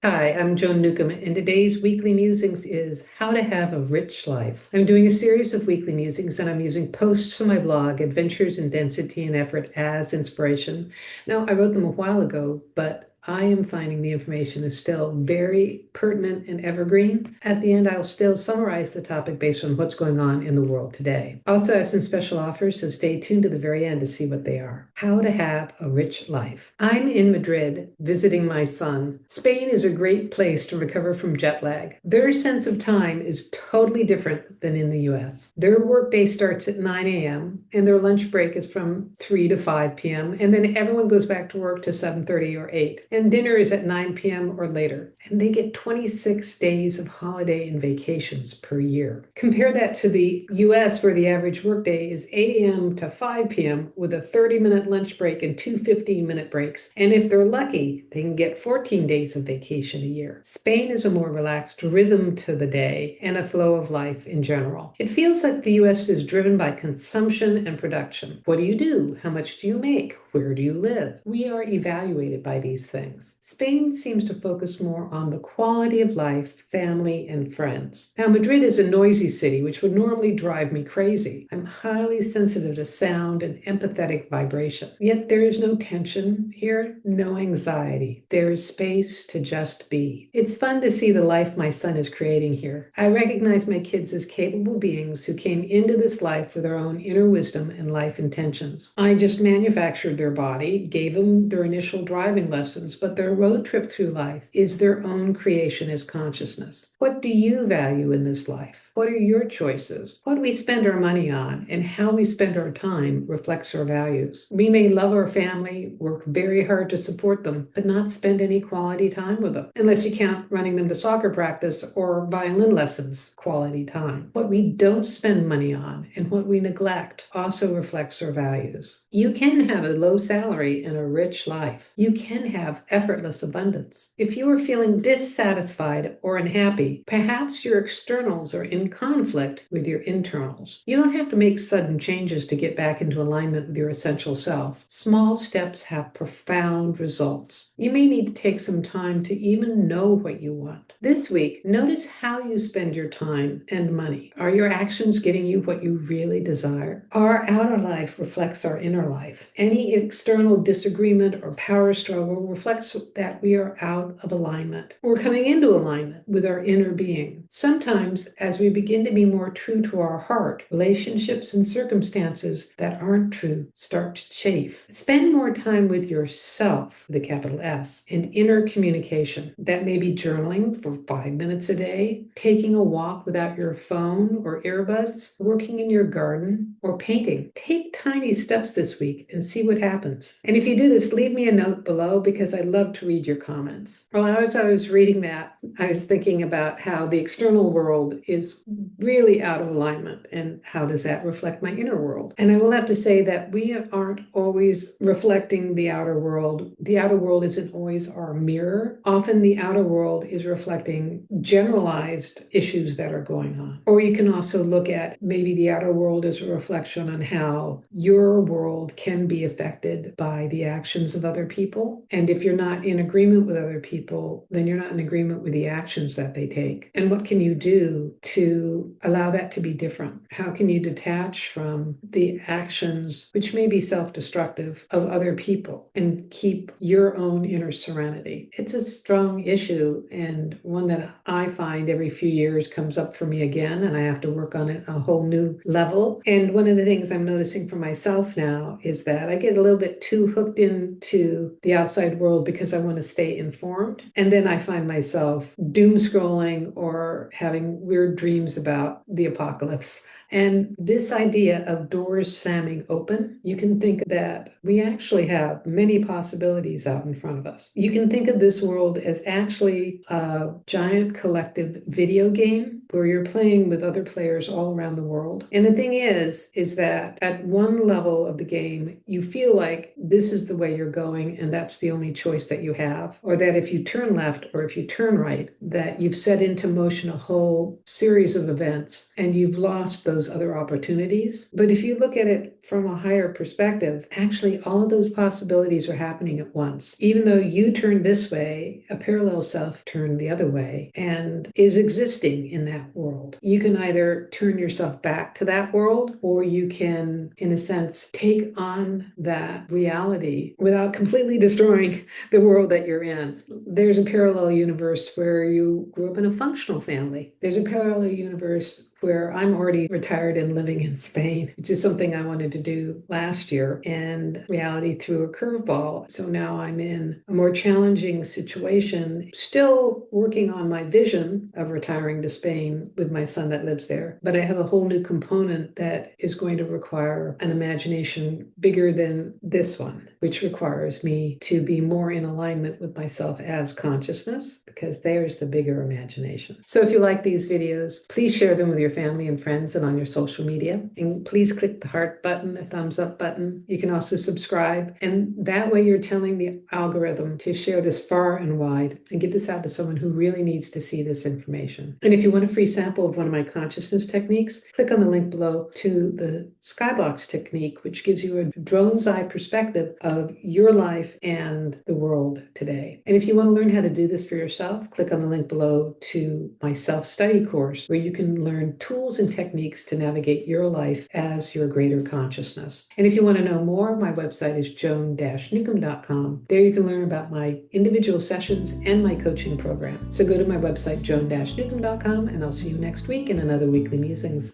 Hi, I'm Joan Newcomb, and today's weekly musings is how to have a rich life. I'm doing a series of weekly musings, and I'm using posts from my blog, Adventures in Density and Effort, as inspiration. Now, I wrote them a while ago, but I am finding the information is still very pertinent and evergreen. At the end, I'll still summarize the topic based on what's going on in the world today. Also, I have some special offers, so stay tuned to the very end to see what they are. How to have a rich life. I'm in Madrid visiting my son. Spain is a great place to recover from jet lag. Their sense of time is totally different than in the US. Their workday starts at 9 a.m. and their lunch break is from 3 to 5 p.m. And then everyone goes back to work to 7:30 or 8. And dinner is at 9 p.m. or later. And they get 26 days of holiday and vacations per year. Compare that to the US, where the average workday is 8 a.m. to 5 p.m. with a 30-minute lunch break and two 15-minute breaks. And if they're lucky, they can get 14 days of vacation a year. Spain is a more relaxed rhythm to the day and a flow of life in general. It feels like the US is driven by consumption and production. What do you do? How much do you make? Where do you live? We are evaluated by these things. Spain seems to focus more on the quality of life, family, and friends. Now, Madrid is a noisy city, which would normally drive me crazy. I'm highly sensitive to sound and empathetic vibration. Yet there is no tension here, no anxiety. There is space to just be. It's fun to see the life my son is creating here. I recognize my kids as capable beings who came into this life with their own inner wisdom and life intentions. I just manufactured their body, gave them their initial driving lessons, but their road trip through life is their own creation as consciousness. What do you value in this life? What are your choices? What we spend our money on and how we spend our time reflects our values. We may love our family, work very hard to support them, but not spend any quality time with them, unless you count running them to soccer practice or violin lessons quality time. What we don't spend money on and what we neglect also reflects our values. You can have a low salary and a rich life. You can have effortless abundance. If you are feeling dissatisfied or unhappy, perhaps your externals are in conflict with your internals. You don't have to make sudden changes to get back into alignment with your essential self. Small steps have profound results. You may need to take some time to even know what you want. This week, notice how you spend your time and money. Are your actions getting you what you really desire? Our outer life reflects our inner life. Any external disagreement or power struggle reflects that we are out of alignment. We're coming into alignment with our inner being. Sometimes, as we begin to be more true to our heart, relationships and circumstances that aren't true start to chafe. Spend more time with yourself, with a capital S, and inner communication. That may be journaling for 5 minutes a day, taking a walk without your phone or earbuds, working in your garden, or painting. Take tiny steps this week and see what happens. And if you do this, leave me a note below because I love to read your comments. Well, as I was reading that, I was thinking about how the external world is really out of alignment and how does that reflect my inner world. And I will have to say that we aren't always reflecting the outer world. The outer world isn't always our mirror. Often the outer world is reflecting generalized issues that are going on. Or you can also look at maybe the outer world as a reflection on how your world can be affected by the actions of other people. And if you're not in agreement with other people, then you're not in agreement with the actions that they take. And what can you do to allow that to be different? How can you detach from the actions, which may be self-destructive, of other people and keep your own inner serenity? It's a strong issue and one that I find every few years comes up for me again, and I have to work on it a whole new level. And one of the things I'm noticing for myself now is that I get a little bit too hooked into the outside world because I want to stay informed. And then I find myself doom scrolling or having weird dreams about the apocalypse. And this idea of doors slamming open, you can think that we actually have many possibilities out in front of us. You can think of this world as actually a giant collective video game where you're playing with other players all around the world. And the thing is that at one level of the game, you feel like this is the way you're going and that's the only choice that you have. Or that if you turn left or if you turn right, that you've set into motion a whole series of events and you've lost those those other opportunities. But if you look at it from a higher perspective, actually all of those possibilities are happening at once. Even though you turned this way, a parallel self turned the other way and is existing in that world. You can either turn yourself back to that world, or you can, in a sense, take on that reality without completely destroying the world that you're in. There's a parallel universe where you grew up in a functional family. There's a parallel universe where I'm already retired and living in Spain, which is something I wanted to do last year, and reality threw a curveball. So now I'm in a more challenging situation, still working on my vision of retiring to Spain with my son that lives there. But I have a whole new component that is going to require an imagination bigger than this one, which requires me to be more in alignment with myself as consciousness, because there's the bigger imagination. So if you like these videos, please share them with your family and friends and on your social media. And please click the heart button, the thumbs up button. You can also subscribe. And that way you're telling the algorithm to share this far and wide and get this out to someone who really needs to see this information. And if you want a free sample of one of my consciousness techniques, click on the link below to the Skybox technique, which gives you a drone's eye perspective of your life and the world today. And if you want to learn how to do this for yourself, click on the link below to my self-study course, where you can learn tools and techniques to navigate your life as your greater consciousness. And if you want to know more, my website is joan-newcomb.com. There you can learn about my individual sessions and my coaching program. So go to my website, joan-newcomb.com, and I'll see you next week in another Weekly Musings.